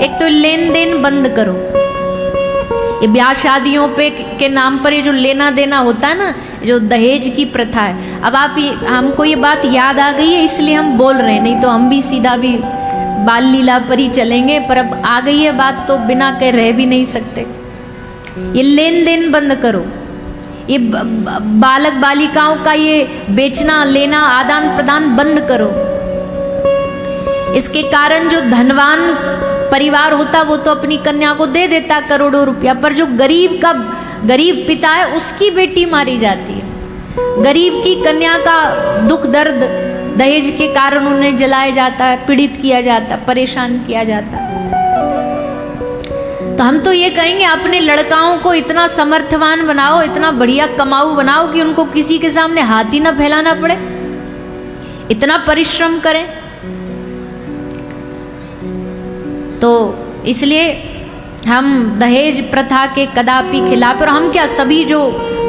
एक तो लेन देन बंद करो। ये ब्याह शादियों पे के नाम पर ये जो लेना देना होता है ना, जो दहेज की प्रथा है। अब आप हमको ये बात याद आ गई है इसलिए हम बोल रहे हैं, नहीं तो हम भी सीधा भी बाल लीला पर ही चलेंगे। पर अब आ गई है बात तो बिना कह रह भी नहीं सकते। ये लेन देन बंद करो। ये बालक बालिकाओं का ये बेचना लेना आदान प्रदान बंद करो। इसके कारण जो धनवान परिवार होता वो तो अपनी कन्या को दे देता करोड़ों रुपया, पर जो गरीब पिता है उसकी बेटी मारी जाती है। गरीब की कन्या का दुख दर्द दहेज के कारण उन्हें जलाया जाता है, पीड़ित किया जाता, परेशान किया जाता। तो हम तो ये कहेंगे अपने लड़काओं को इतना समर्थवान बनाओ, इतना बढ़िया कमाऊ बनाओ कि उनको किसी के सामने हाथ ही ना फैलाना पड़े, इतना परिश्रम करें। तो इसलिए हम दहेज प्रथा के कदापि खिलाफ। और हम क्या, सभी जो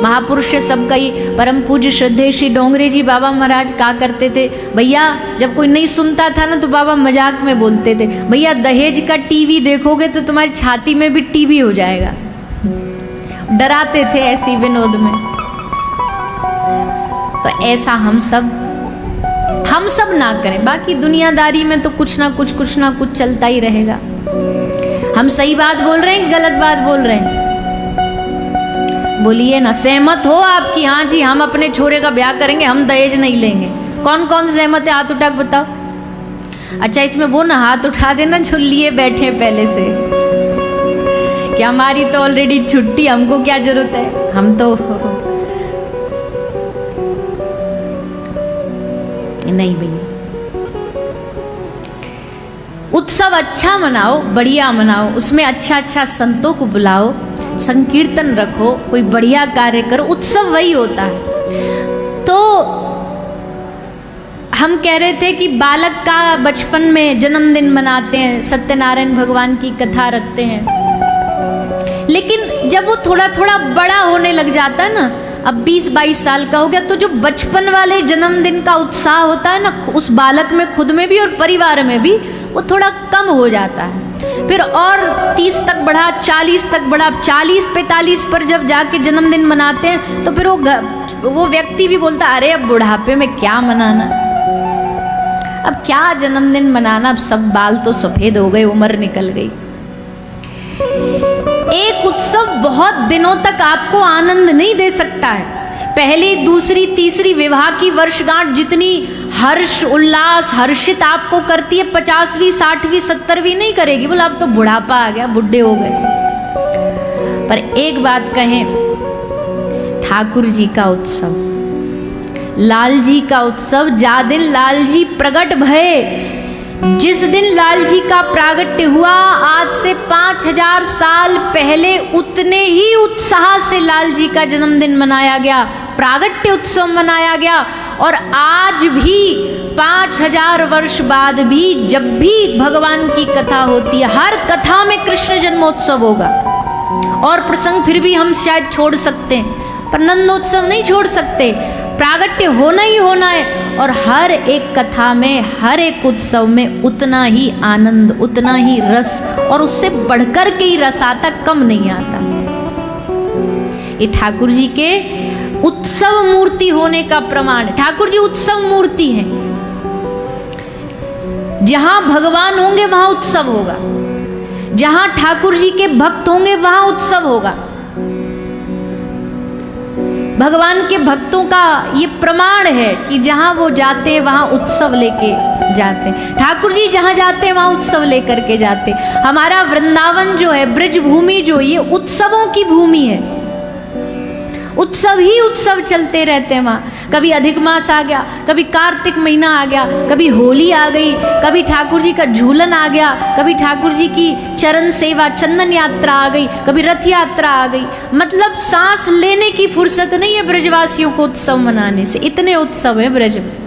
महापुरुष है सबका ही परम पूज्य श्रद्धेय श्री डोंगरे जी बाबा महाराज कहा करते थे, भैया जब कोई नहीं सुनता था ना तो बाबा मजाक में बोलते थे, भैया दहेज का टीवी देखोगे तो तुम्हारी छाती में भी टीवी हो जाएगा। डराते थे ऐसी विनोद में। तो ऐसा हम सब ना करें। बाकी दुनियादारी में तो कुछ ना कुछ चलता ही रहेगा। हम सही बात बोल रहे हैं, गलत बात बोल रहे हैं, बोलिए ना। सहमत हो आपकी? हाँ जी, हम अपने छोरे का ब्याह करेंगे, हम दहेज नहीं लेंगे। कौन कौन सहमत है? हाथ उठा के बताओ। अच्छा, इसमें वो ना हाथ उठा देना जो लिए बैठे पहले से, कि हमारी तो ऑलरेडी छुट्टी, हमको क्या जरूरत है, हम तो नहीं भैया। उत्सव अच्छा मनाओ, बढ़िया मनाओ, उसमें अच्छा संतों को बुलाओ, संकीर्तन रखो, कोई बढ़िया कार्य करो। उत्सव वही होता है। तो हम कह रहे थे कि बालक का बचपन में जन्मदिन मनाते हैं, सत्यनारायण भगवान की कथा रखते हैं, लेकिन जब वो थोड़ा थोड़ा बड़ा होने लग जाता है ना, अब 20-22 साल का हो गया, तो जो बचपन वाले जन्मदिन का उत्साह होता है ना, उस बालक में खुद में भी और परिवार में भी, वो थोड़ा कम हो जाता है। फिर और 30 तक बढ़ा, 40 तक बढ़ा, 40-45 पर जब जाके जन्मदिन मनाते हैं तो फिर वो व्यक्ति भी बोलता, अरे अब बुढ़ापे में क्या मनाना, अब क्या जन्मदिन मनाना, अब सब बाल तो सफेद हो गए, उम्र निकल गई। एक उत्सव बहुत दिनों तक आपको आनंद नहीं दे सकता है। पहली, दूसरी, तीसरी विवाह की वर्षगांठ जितनी हर्ष उल्लास हर्षित आपको करती है, 50वीं 60वीं 70वीं नहीं करेगी। बोला अब तो बुढ़ापा आ गया, बुढ़े हो गए। पर एक बात कहें, ठाकुर जी का उत्सव, लाल जी का उत्सव, जा दिन लाल जी प्रकट भये, जिस दिन लाल जी का प्रागट्य हुआ, आज से 5000 साल पहले उतने ही उत्साह से लाल जी का जन्मदिन मनाया गया, प्रागट्य उत्सव मनाया गया। और आज भी 5000 वर्ष बाद भी जब भी भगवान की कथा होती है, हर कथा में कृष्ण जन्मोत्सव होगा। और प्रसंग फिर भी हम शायद छोड़ सकते हैं, पर नंदोत्सव नहीं छोड़ सकते, प्रागट्य होना ही होना है। और हर एक कथा में, हर एक उत्सव में उतना ही आनंद, उतना ही रस, और उससे बढ़कर के ही रस आता, कम नहीं आता। ये ठाकुर जी के उत्सव मूर्ति होने का प्रमाण है। ठाकुर जी उत्सव मूर्ति हैं। जहां भगवान होंगे वहां उत्सव होगा, जहां ठाकुर जी के भक्त होंगे वहां उत्सव होगा। भगवान के भक्तों का ये प्रमाण है कि जहां वो जाते हैं वहां उत्सव लेके जाते हैं। ठाकुर जी जहां जाते हैं वहां उत्सव लेकर के जाते हैं। हमारा वृंदावन जो है, ब्रज भूमि जो, ये उत्सवों की भूमि है। उत्सव ही उत्सव चलते रहते हैं वहाँ। कभी अधिक मास आ गया, कभी कार्तिक महीना आ गया, कभी होली आ गई, कभी ठाकुर जी का झूलन आ गया, कभी ठाकुर जी की चरण सेवा चंदन यात्रा आ गई, कभी रथ यात्रा आ गई। मतलब सांस लेने की फुर्सत नहीं है ब्रजवासियों को उत्सव मनाने से, इतने उत्सव है ब्रज में।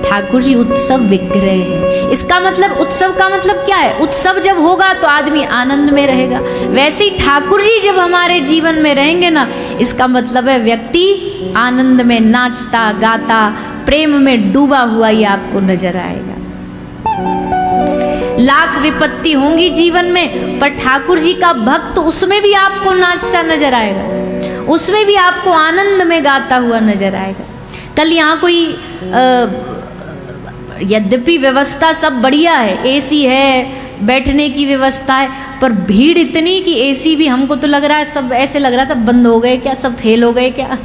ठाकुर जी उत्सव विग्रह है। इसका मतलब, उत्सव का मतलब क्या है? उत्सव जब होगा तो आदमी आनंद में रहेगा। वैसे ही ठाकुर जी जब हमारे जीवन में रहेंगे ना, इसका मतलब है व्यक्ति आनंद में नाचता गाता प्रेम में डूबा हुआ ही आपको नजर आएगा। लाख विपत्ति होंगी जीवन में, पर ठाकुर जी का भक्त उसमें भी आपको नाचता नजर आएगा, उसमें भी आपको आनंद में गाता हुआ नजर आएगा। कल यहाँ कोई यद्यपि व्यवस्था सब बढ़िया है, एसी है, बैठने की व्यवस्था है, पर भीड़ इतनी कि एसी भी हमको तो लग रहा है सब ऐसे लग रहा था बंद हो गए क्या, सब फेल हो गए क्या।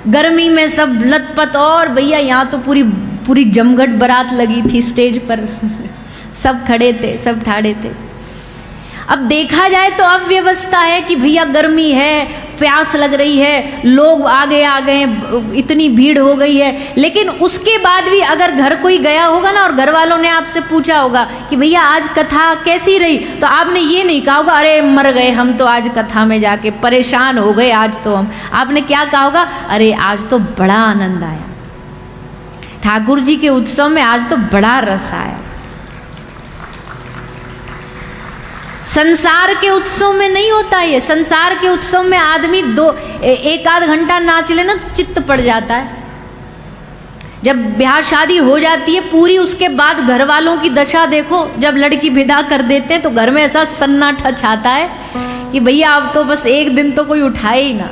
गर्मी में सब लथपथ, और भैया यहाँ तो पूरी पूरी जमघट बारात लगी थी स्टेज पर सब खड़े थे, सब ठाड़े थे। अब देखा जाए तो अब व्यवस्था है कि भैया गर्मी है, प्यास लग रही है, लोग आगे आ गए, इतनी भीड़ हो गई है, लेकिन उसके बाद भी अगर घर कोई गया होगा ना और घर वालों ने आपसे पूछा होगा कि भैया आज कथा कैसी रही, तो आपने ये नहीं कहा होगा अरे मर गए हम तो आज कथा में जाके, परेशान हो गए आज तो हम। आपने क्या कहा होगा, अरे आज तो बड़ा आनंद आया, ठाकुर जी के उत्सव में आज तो बड़ा रस आया। संसार के उत्सव में नहीं होता ये। संसार के उत्सव में आदमी एक आध घंटा नाच लेना तो चित्त पड़ जाता है। जब ब्याह शादी हो जाती है पूरी, उसके बाद घर वालों की दशा देखो। जब लड़की विदा कर देते हैं तो घर में ऐसा सन्नाटा छाता है कि भैया अब तो बस एक दिन तो कोई उठाए ही ना।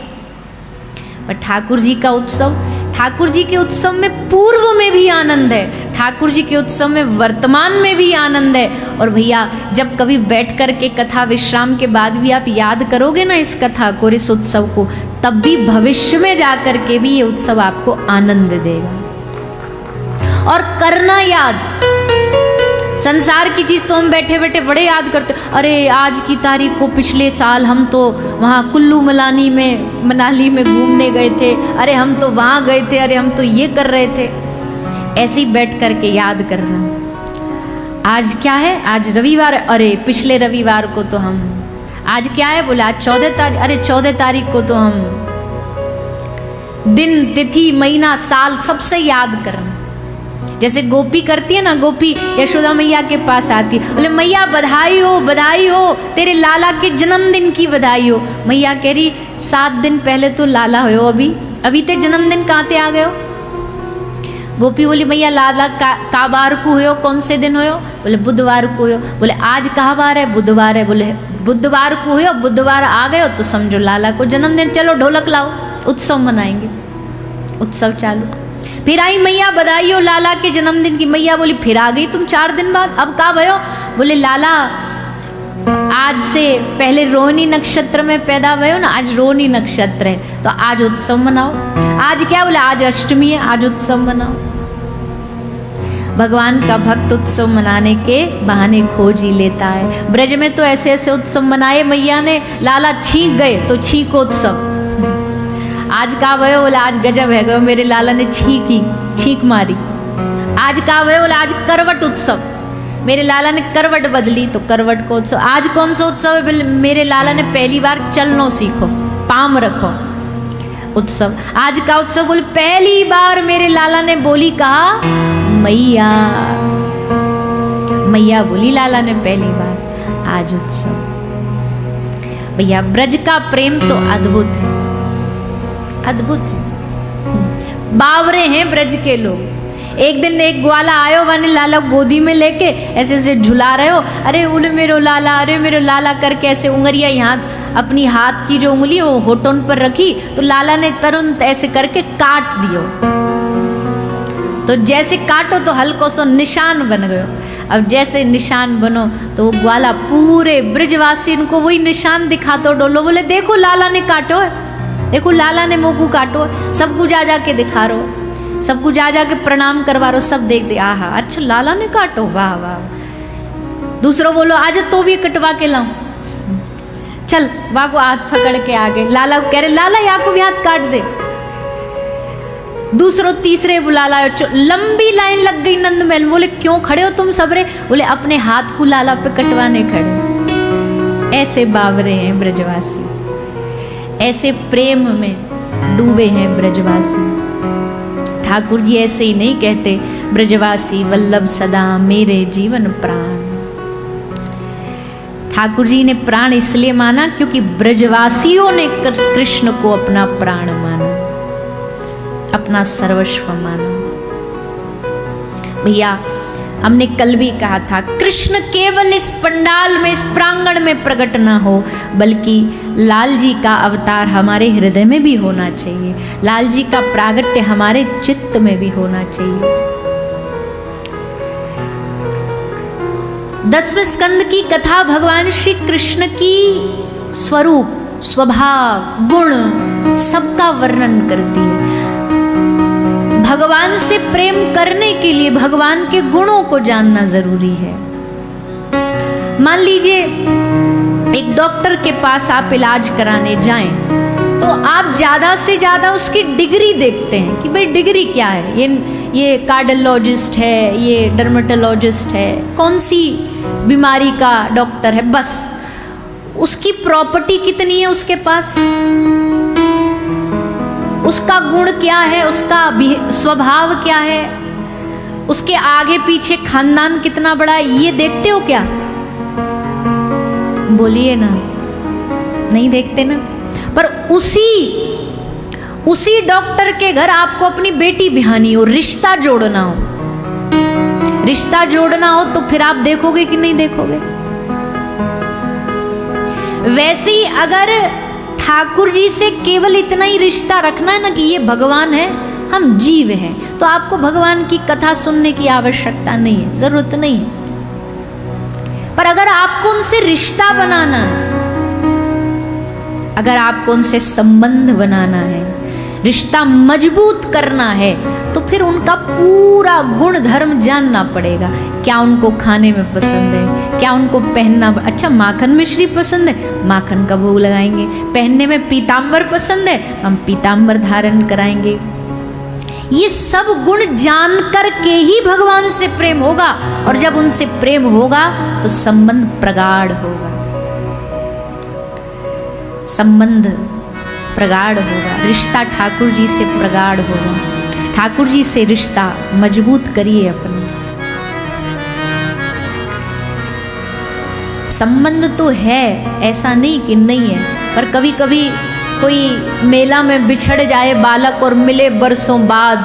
पर ठाकुर जी का उत्सव, ठाकुर जी के उत्सव में पूर्व में भी आनंद है, ठाकुर जी के उत्सव में वर्तमान में भी आनंद है। और भैया जब कभी बैठ कर के कथा विश्राम के बाद भी आप याद करोगे ना इस कथा को, इस उत्सव को, तब भी भविष्य में जाकर के भी ये उत्सव आपको आनंद देगा। और करना याद, संसार की चीज तो हम बैठे बैठे बड़े याद करते, अरे आज की तारीख को पिछले साल हम तो वहाँ कुल्लू मनाली में घूमने गए थे, अरे हम तो वहाँ गए थे, अरे हम तो ये कर रहे थे। ऐसे ही बैठ करके याद करना। आज क्या है, आज रविवार, अरे पिछले रविवार को तो हम, आज क्या है, बोला आज 14 तारीख, अरे 14 तारीख को तो हम, दिन तिथि महीना साल सबसे याद करना। जैसे गोपी करती है ना, गोपी यशोदा मैया के पास आती है, बोले मैया बधाई हो, तेरे लाला के जन्मदिन की बधाई हो। मैया कह रही 7 दिन पहले तो लाला हो, अभी ते जन्मदिन कहाँ ते आ गए हो। गोपी बोली मैया लाला का बार को हो, कौन से दिन हो। बोले बुधवार को हो। बोले आज कहाँ बार है, बुधवार है। बोले बुधवार को हो, बुधवार आ गए हो तो समझो लाला को जन्मदिन, चलो ढोलक लाओ, उत्सव मनाएंगे। उत्सव चालू। फिर आई मैया बधाई हो लाला के जन्मदिन की। मैया बोली फिर आ गई तुम 4 दिन बाद, अब कहाँ भयो। बोले लाला आज से पहले रोहिणी नक्षत्र में पैदा भयो ना, आज रोहिणी नक्षत्र है तो आज उत्सव मनाओ। आज क्या, बोले आज अष्टमी है, आज उत्सव मनाओ। भगवान का भक्त उत्सव मनाने के बहाने खोज ही लेता है। ब्रज में तो ऐसे ऐसे उत्सव मनाए मैया ने, लाला छींक गए तो छींकोत्सव। आज का भयो, बोले आज गजब है गयो, मेरे लाला ने छींक मारी। आज का भयो, बोले आज करवट उत्सव, मेरे लाला ने करवट बदली तो करवट को उत्सव। आज कौन सा उत्सव है, मेरे लाला ने पहली बार चलनो सीखो, पाम रखो, उत्सव। आज का उत्सव, बोले पहली बार मेरे लाला ने बोली कहा मैया, मैया बोली लाला ने पहली बार, आज उत्सव। भैया ब्रज का प्रेम तो अद्भुत है, अद्भुत है। बावरे हैं ब्रज के लोग। एक दिन एक ग्वाला आयो, वाने लाला गोदी में लेके ऐसे ऐसे झुला रहे हो, अरे उले मेरो लाला, अरे मेरो लाला करके ऐसे उंगलियां यहाँ अपनी हाथ की जो उंगली वो होठों पर रखी तो लाला ने तुरंत ऐसे करके काट दियो। तो जैसे काटो तो हल्को सो निशान बन गयो। अब जैसे निशान बनो तो वो ग्वाला पूरे ब्रजवासी इनको वही निशान दिखातो डोलो, बोले देखो लाला ने काटो है, देखो लाला ने मोकू काटो है। सबको जा जा के दिखा रो, सबको जा जा के प्रणाम करवा रो, सब देख दे, आहा अच्छा लाला ने काटो, वाह वाह। दूसरों बोलो आज तो भी कटवा के लाऊं, चल वाह को हाथ पकड़ के आ गए। लाला कह रहे लाला या को भी हाथ काट दे। दूसरों तीसरे बुला लाओ, लंबी लाइन लग गई नंद महल। बोले क्यों खड़े हो तुम सबरे, बोले अपने हाथ को लाला पे कटवाने खड़े। ऐसे बावरे हैं ब्रजवासी, ऐसे प्रेम में डूबे हैं ब्रजवासी। ठाकुर जी ऐसे ही नहीं कहते, ब्रजवासी वल्लभ सदा मेरे जीवन प्राण। ठाकुर जी ने प्राण इसलिए माना क्योंकि ब्रजवासियों ने कृष्ण को अपना प्राण माना, अपना सर्वस्व माना। भैया हमने कल भी कहा था, कृष्ण केवल इस पंडाल में, इस प्रांगण में प्रकट ना हो, बल्कि लाल जी का अवतार हमारे हृदय में भी होना चाहिए, लाल जी का प्रागट्य हमारे चित्त में भी होना चाहिए। 10वें स्कंद की कथा भगवान श्री कृष्ण की स्वरूप, स्वभाव, गुण सबका वर्णन करती है। भगवान से प्रेम करने के लिए भगवान के गुणों को जानना जरूरी है। मान लीजिए एक डॉक्टर के पास आप इलाज कराने जाएं, तो आप ज्यादा से ज्यादा उसकी डिग्री देखते हैं कि भाई डिग्री क्या है, ये कार्डियोलॉजिस्ट है, ये डर्मेटोलॉजिस्ट है, कौन सी बीमारी का डॉक्टर है, बस उसकी प्रॉपर्टी कितनी है उसके पास, उसका गुण क्या है, उसका स्वभाव क्या है, उसके आगे पीछे खानदान कितना बड़ा है, ये देखते हो क्या? बोलिए ना, नहीं देखते ना। पर उसी डॉक्टर के घर आपको अपनी बेटी बिहानी हो, रिश्ता जोड़ना हो, रिश्ता जोड़ना हो तो फिर आप देखोगे कि नहीं देखोगे? वैसे ही अगर ठाकुर जी से केवल इतना ही रिश्ता रखना है ना कि ये भगवान है, हम जीव हैं, तो आपको भगवान की कथा सुनने की आवश्यकता नहीं है, जरूरत नहीं है। पर अगर आपको उनसे रिश्ता बनाना है, अगर आपको उनसे संबंध बनाना है, रिश्ता मजबूत करना है, तो फिर उनका पूरा गुण धर्म जानना पड़ेगा। क्या उनको खाने में पसंद है, क्या उनको पहनना, अच्छा माखन मिश्री पसंद है, माखन का भोग लगाएंगे, पहनने में पीताम्बर पसंद है, हम पीताम्बर धारण कराएंगे। ये सब गुण जान कर के ही भगवान से प्रेम होगा, और जब उनसे प्रेम होगा तो संबंध प्रगाढ़ होगा, संबंध प्रगाढ़ होगा, रिश्ता ठाकुर जी से प्रगाढ़ होगा। ठाकुर जी से रिश्ता मजबूत करिए अपना। संबंध तो है, ऐसा नहीं कि नहीं है, पर कभी कभी कोई मेला में बिछड़ जाए बालक और मिले बरसों बाद,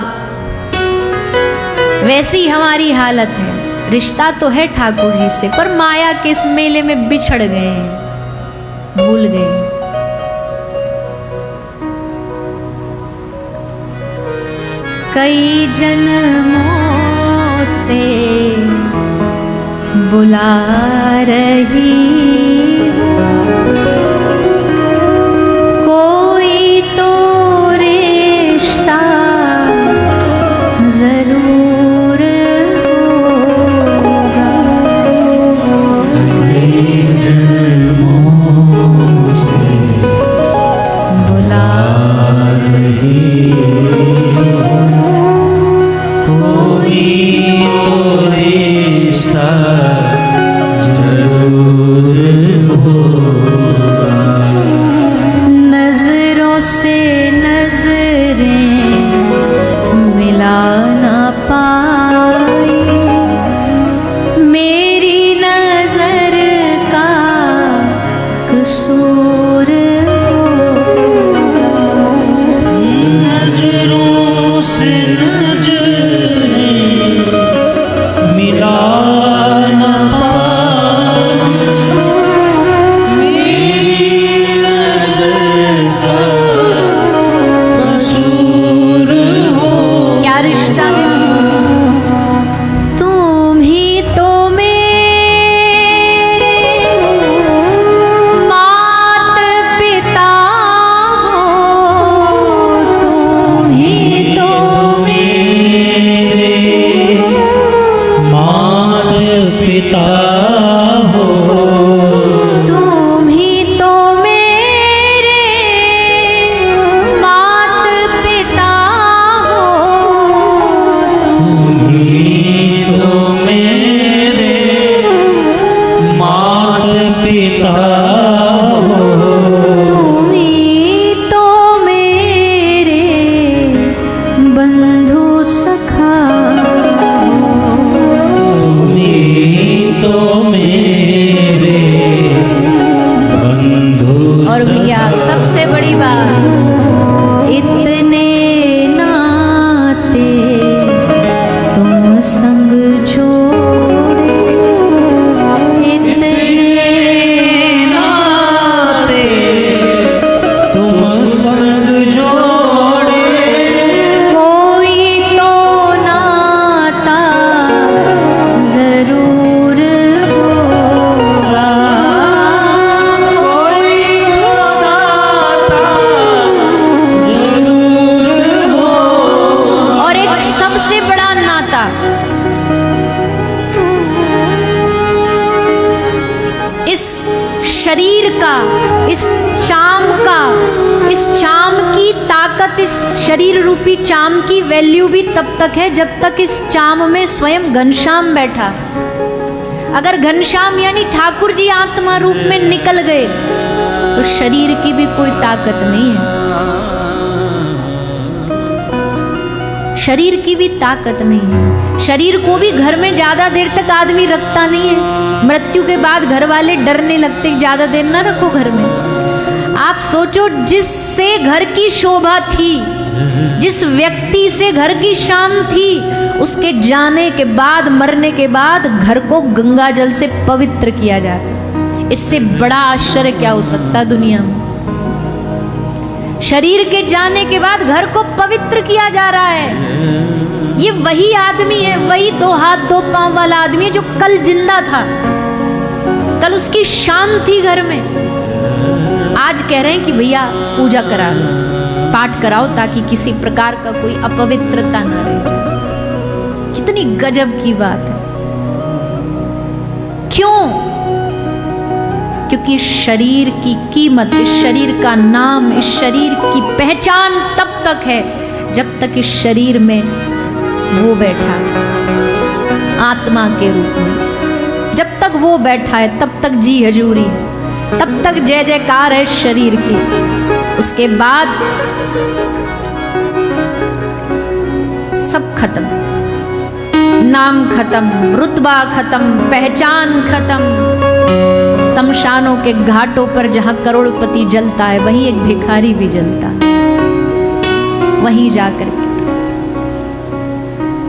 वैसी ही हमारी हालत है। रिश्ता तो है ठाकुर जी से, पर माया के इस मेले में बिछड़ गए हैं, भूल गए हैं। कई जन्मों से बुला रही कोई तो रिश्ता जरूर होगा। कई जन्मों से बुला रही नजरों से नजरें मिला ना पाए, मेरी नजर का कसूर होगा। नजरों से बंधु सखा, तुम्ही तो इस शरीर का, इस चाम का, इस चाम की ताकत, इस शरीर रूपी चाम की वैल्यू भी तब तक है जब तक इस चाम में स्वयं घनश्याम बैठा। अगर घनश्याम यानी ठाकुर जी आत्मा रूप में निकल गए तो शरीर की भी कोई ताकत नहीं है, शरीर की भी ताकत नहीं है। शरीर को भी घर में ज्यादा देर तक आदमी रखता नहीं है। मृत्यु के बाद घर वाले डरने लगते ज्यादा देर ना रखो घर में। आप सोचो, जिससे घर की शोभा थी, जिस व्यक्ति से घर की शान थी, उसके जाने के बाद, मरने के बाद घर को गंगा जल से पवित्र किया जाता। इससे बड़ा आश्चर्य क्या हो सकता दुनिया में। शरीर के जाने के बाद घर को पवित्र किया जा रहा है। ये वही आदमी है, वही 2 हाथ 2 पांव वाला आदमी है जो कल जिंदा था, कल उसकी शान थी घर में। आज कह रहे हैं कि भैया पूजा करा लो, पाठ कराओ, ताकि किसी प्रकार का कोई अपवित्रता ना रह जाए। कितनी गजब की बात है। क्यों? क्योंकि शरीर की कीमत, इस शरीर का नाम, इस शरीर की पहचान तब तक है जब तक इस शरीर में वो बैठा आत्मा के रूप में। जब तक वो बैठा है तब तक जी हजूरी है, तब तक जय जयकार है शरीर की। उसके बाद सब खत्म, नाम खत्म, रुतबा खत्म, पहचान खत्म। शमशानों के घाटों पर जहां करोड़पति जलता है, वहीं एक भिखारी भी जलता है, वहीं जाकर के।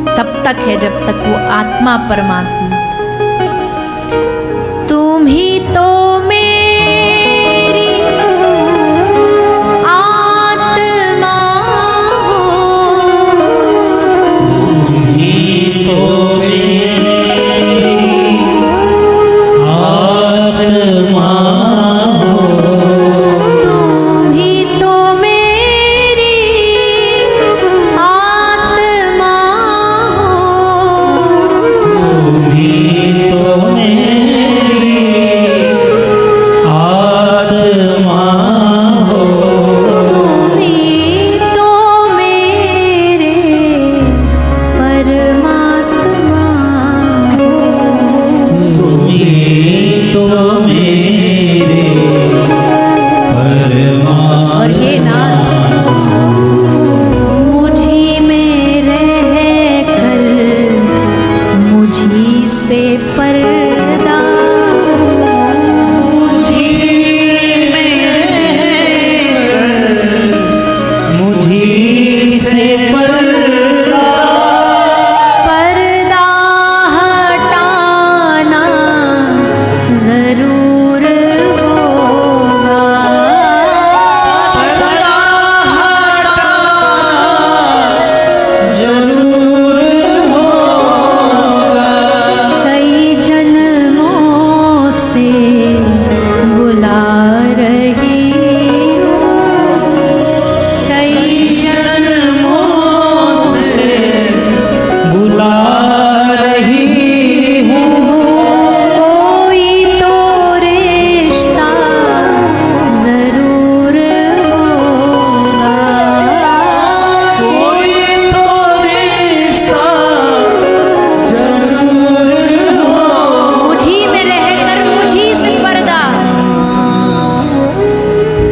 तब तक है जब तक वो आत्मा परमात्मा। तुम ही तो मेरी आत्मा हो, तुम ही तो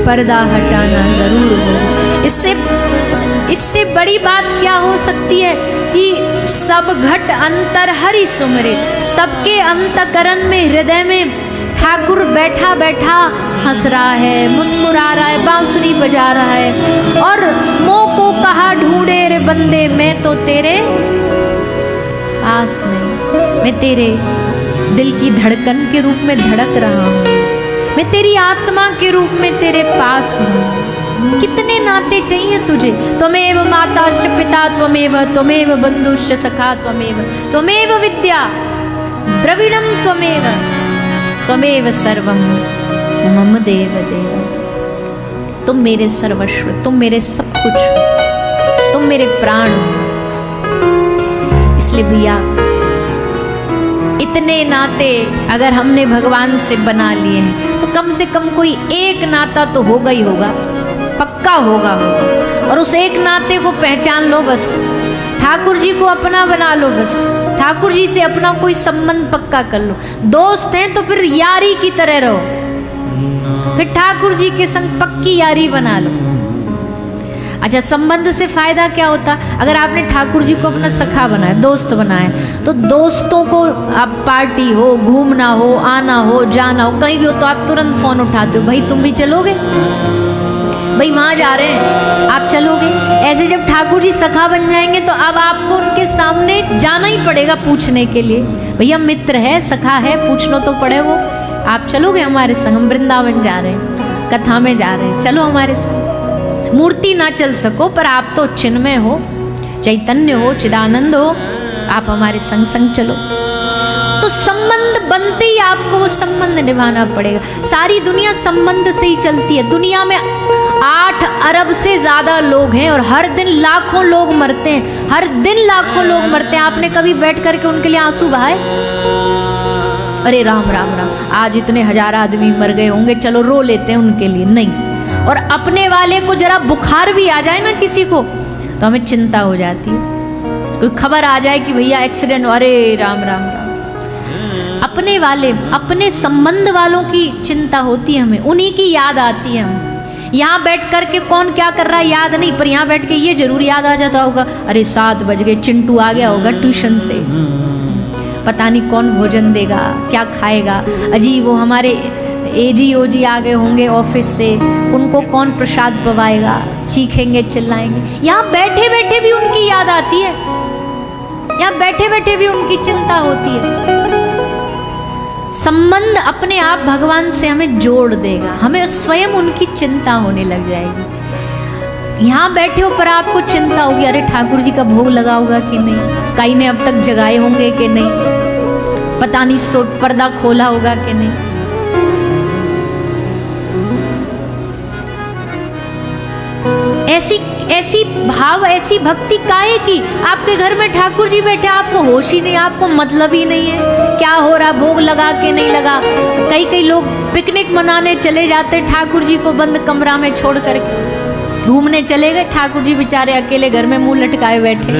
पर्दा हटाना जरूर हो। इससे बड़ी बात क्या हो सकती है कि सब घट अंतर हरि सुमरे। सबके अंतकरण में, हृदय में ठाकुर बैठा बैठा हंस रहा है, मुस्कुरा रहा है, बांसुरी बजा रहा है। और मोह को कहा ढूंढे रे बंदे, मैं तो तेरे पास में, मैं तेरे दिल की धड़कन के रूप में धड़क रहा हूँ, मैं तेरी आत्मा के रूप में तेरे पास हूँ। कितने नाते चाहिए तुझे। त्वमेव माताश्च पिता त्वमेव, त्वमेव बंधुश्च सखा त्वमेव, त्वमेव विद्या द्रविणम त्वमेव, त्वमेव सर्वम मम देव देव। तुम मेरे सर्वस्व, तुम मेरे सब कुछ, तुम मेरे प्राण। इसलिए भैया इतने नाते अगर हमने भगवान से बना लिए हैं तो कम से कम कोई एक नाता तो होगा ही होगा, पक्का होगा। और उस एक नाते को पहचान लो बस, ठाकुर जी को अपना बना लो बस, ठाकुर जी से अपना कोई संबंध पक्का कर लो। दोस्त हैं तो फिर यारी की तरह रहो, फिर ठाकुर जी के संग पक्की यारी बना लो। अच्छा, संबंध से फायदा क्या होता? अगर आपने ठाकुर जी को अपना सखा बनाया, दोस्त बनाया, तो दोस्तों को आप पार्टी हो, घूमना हो, आना हो, जाना हो, कहीं भी हो तो आप तुरंत फोन उठाते हो, भाई तुम भी चलोगे, भाई वहां जा रहे हैं आप चलोगे। ऐसे जब ठाकुर जी सखा बन जाएंगे तो अब आपको उनके सामने जाना ही पड़ेगा पूछने के लिए, भैया मित्र है, सखा है, पूछना तो पड़ेगा। आप चलोगे हमारे संग, हम वृंदावन जा रहे हैं, कथा में जा रहे हैं, चलो हमारे संग। मूर्ति ना चल सको पर आप तो चिन्मय हो, चैतन्य हो, चिदानंद हो, आप हमारे संग संग चलो। तो संबंध बनते ही आपको वो संबंध निभाना पड़ेगा। सारी दुनिया संबंध से ही चलती है। दुनिया में 8 अरब से ज्यादा लोग हैं और हर दिन लाखों लोग मरते हैं, हर दिन लाखों लोग मरते हैं। आपने कभी बैठ करके उनके लिए आंसू बहाए? अरे राम राम राम, आज इतने 1000 आदमी मर गए होंगे, चलो रो लेते हैं उनके लिए, नहीं। और अपने वाले को जरा बुखार भी आ जाए ना किसी को तो हमें चिंता हो जाती है। कोई खबर आ जाए कि भैया एक्सीडेंट, अरे राम राम राम। अपने वाले, अपने संबंध वालों की चिंता होती है हमें, उन्हीं की याद आती है हमें। यहाँ बैठ कर के कौन क्या कर रहा है याद नहीं, पर यहाँ बैठ के ये जरूर याद आ जाता होगा, अरे 7 बज गए, चिंटू आ गया होगा ट्यूशन से, पता नहीं कौन भोजन देगा, क्या खाएगा, अजी वो हमारे एजी ओजी आ गए होंगे ऑफिस से, उनको कौन प्रसाद पवाएगा, चीखेंगे चिल्लाएंगे। यहाँ बैठे बैठे भी उनकी याद आती है, यहाँ बैठे बैठे भी उनकी चिंता होती है। संबंध अपने आप भगवान से हमें जोड़ देगा, हमें स्वयं उनकी चिंता होने लग जाएगी। यहाँ बैठे हो पर आपको चिंता होगी, अरे ठाकुर जी का भोग लगा होगा कि नहीं, कई ने अब तक जगाए होंगे कि नहीं, पता नहीं पर्दा खोला होगा कि नहीं। ऐसी भाव, ऐसी भक्ति काहे की? आपके घर में ठाकुर जी बैठे, आपको होश ही नहीं, आपको मतलब ही नहीं है क्या हो रहा, भोग लगा के नहीं लगा। कई लोग पिकनिक मनाने चले जाते, ठाकुर जी को बंद कमरा में छोड़ करके घूमने चले गए, ठाकुर जी बेचारे अकेले घर में मुंह लटकाए बैठे।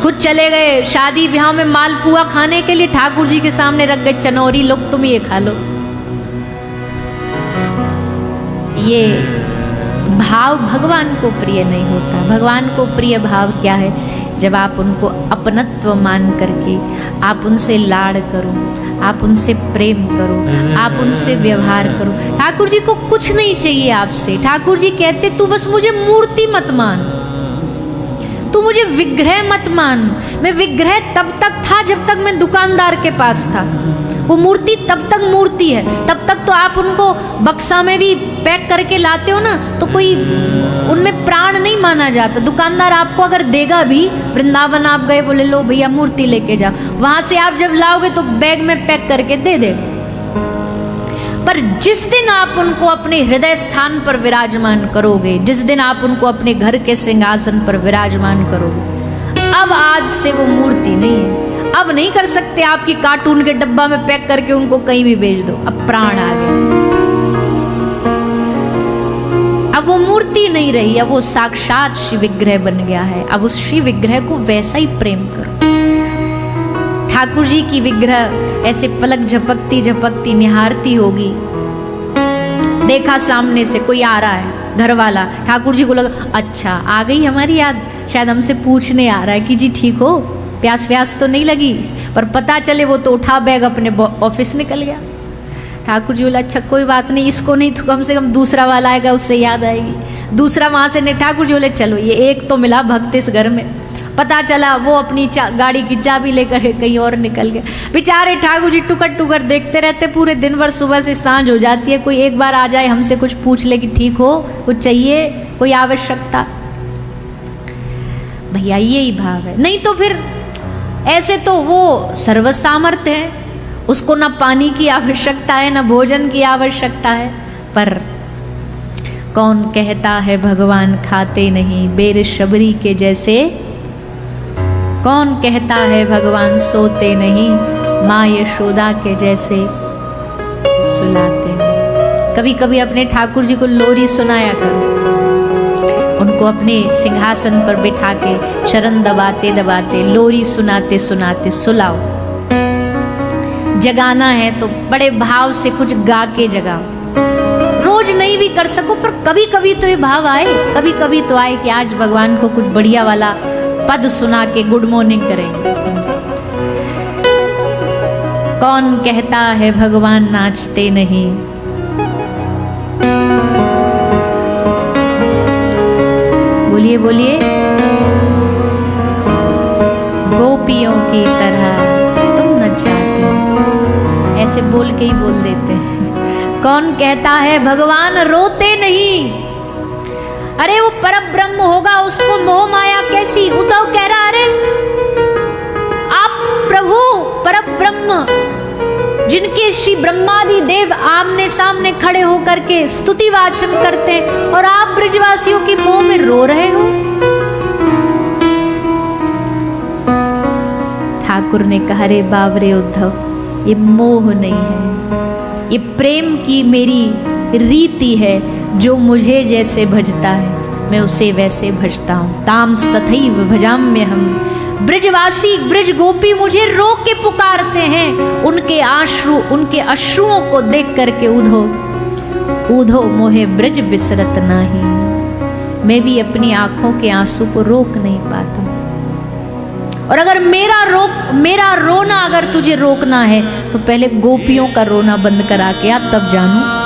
खुद चले गए शादी ब्याह में मालपुआ खाने के लिए, ठाकुर जी के सामने रख गए चनौरी, लोग तुम ये खा लो। ये भाव भगवान को प्रिय नहीं होता। भगवान को प्रिय भाव क्या है? जब आप उनको अपनत्व मान करके आप उनसे लाड़ करो, आप उनसे प्रेम करो, आप उनसे व्यवहार करो। ठाकुर जी को कुछ नहीं चाहिए आपसे। ठाकुर जी कहते तू बस मुझे मूर्ति मत मान, तू मुझे विग्रह मत मान। मैं विग्रह तब तक था जब तक मैं दुकानदार के पास था, वो मूर्ति तब तक मूर्ति है। तब तक तो आप उनको बक्सा में भी पैक करके लाते हो ना, तो कोई उनमें प्राण नहीं माना जाता। दुकानदार आपको अगर देगा भी, वृंदावन आप गए, बोले लो भैया मूर्ति लेके जाओ, वहां से आप जब लाओगे तो बैग में पैक करके दे दे। पर जिस दिन आप उनको अपने हृदय स्थान पर विराजमान करोगे, जिस दिन आप उनको अपने घर के सिंहासन पर विराजमान करोगे, अब आज से वो मूर्ति नहीं है। अब नहीं कर सकते आपकी कार्टून के डब्बा में पैक करके उनको कहीं भी भेज दो, अब प्राण आ गए। अब वो मूर्ति नहीं रही, अब वो साक्षात शिव विग्रह बन गया है। अब उस शिव विग्रह को वैसा ही प्रेम करो। ठाकुर जी की विग्रह ऐसे पलक झपकती झपकती निहारती होगी, देखा सामने से कोई आ रहा है, घर वाला, ठाकुर जी को लगा अच्छा आ गई हमारी याद, शायद हमसे पूछने आ रहा है कि जी ठीक हो, प्यास व्यास तो नहीं लगी। पर पता चले वो तो उठा बैग अपने ऑफिस निकल गया। ठाकुर जी बोला अच्छा कोई बात नहीं, इसको नहीं तो कम से कम दूसरा वाला आएगा, उससे याद आएगी। दूसरा वहां से नहीं, ठाकुर जी बोले चलो ये एक तो मिला भक्त इस घर में। पता चला वो अपनी गाड़ी की चाबी लेकर कहीं और निकल गया। बेचारे ठाकुर जी टुकर टुकर देखते रहते पूरे दिन भर, सुबह से सांझ हो जाती है, कोई एक बार आ जाए हमसे कुछ पूछ ले कि ठीक हो, कुछ चाहिए, कोई आवश्यकता। भैया यही भाव है। नहीं तो फिर ऐसे तो वो सर्वसामर्थ्य है, उसको ना पानी की आवश्यकता है ना भोजन की आवश्यकता है। पर कौन कहता है भगवान खाते नहीं, बेर शबरी के जैसे कौन कहता है भगवान सोते नहीं, माँ यशोदा के जैसे सुलाते नहीं। कभी कभी अपने ठाकुर जी को लोरी सुनाया करो, उनको अपने सिंहासन पर बिठा के चरण दबाते दबाते लोरी सुनाते सुनाते सुलाओ। जगाना है तो बड़े भाव से कुछ गा के जगाओ। रोज नहीं भी कर सको पर कभी कभी तो ये भाव आए, कभी कभी तो आए कि आज भगवान को कुछ बढ़िया वाला पद सुना के गुड मॉर्निंग करेंगे। कौन कहता है भगवान नाचते नहीं, बोलिए बोलिए। गोपियों की तरह तुम नचाते हो, ऐसे बोल के ही बोल देते हैं। कौन कहता है भगवान रोते नहीं, अरे वो परम ब्रह्म होगा, उसको मोह माया कैसी। उद्धव कह रहा, अरे आप प्रभु परम ब्रह्म जिनके श्री ब्रह्मादि देव आमने सामने खड़े होकर के स्तुति वाचन करते हैं, और आप ब्रजवासियों की मोह में रो रहे हो। ठाकुर ने कहा, रे बाबरे उद्धव, ये मोह नहीं है, ये प्रेम की मेरी रीति है। जो मुझे जैसे भजता है मैं उसे वैसे भजता हूँ। ताम्स तथैव भजाम्य हम। ब्रजवासी ब्रज गोपी मुझे रो के पुकारते हैं, उनके अश्रुओं को देख करके उधो उधो मोहे ब्रज बिसरत नाही। मैं भी अपनी आंखों के आंसू को रोक नहीं पाता। और अगर मेरा रोना अगर तुझे रोकना है तो पहले गोपियों का रोना बंद करा के आ, तब जानू